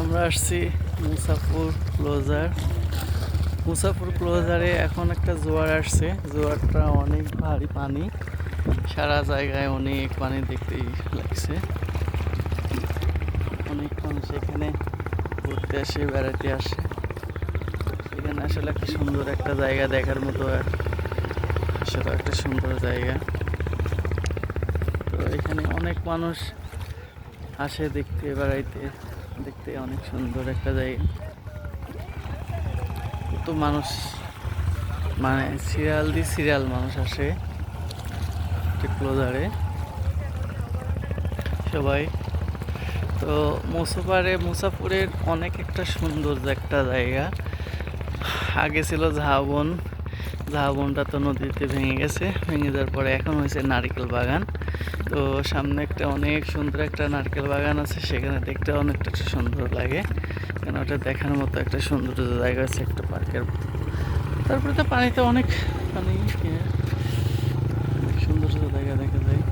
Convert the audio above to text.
আমরা আসছি মুসাফুর ক্লোজার। মুসাফুর ক্লোজারে এখন একটা জোয়ার আসছে, জোয়ারটা অনেক ভারী পানি, সারা জায়গায় অনেক পানি দেখতেই লাগছে। অনেক মানুষ এখানে ঘুরতে আসে, বেড়াতে আসে। এখানে আসলে একটা সুন্দর একটা জায়গা দেখার মতো, আসলে একটা সুন্দর জায়গা। তো এখানে অনেক মানুষ আসে দেখতে, বেড়াইতে, দেখতে অনেক সুন্দর একটা জায়গা। কত মানুষ, মানে সিরিয়াল মানুষ আসে ক্লোজারে সবাই। তো মুসাফুরের অনেক একটা সুন্দর একটা জায়গা। আগে ছিল ঝাউবন, ঝাউবনটা তো নদীতে ভেঙে গেছে, ভেঙে যাওয়ার পরে এখন হয়েছে নারকেল বাগান। তো সামনে একটা অনেক সুন্দর একটা নারকেল বাগান আছে, সেখানে দেখতে অনেকটা সুন্দর লাগে, কেন ওটা দেখার মতো একটা সুন্দর জায়গা আছে, একটা পার্কের মতো। তারপরে তো পানিতে অনেক পানি, অনেক সুন্দর জায়গা দেখা যায়।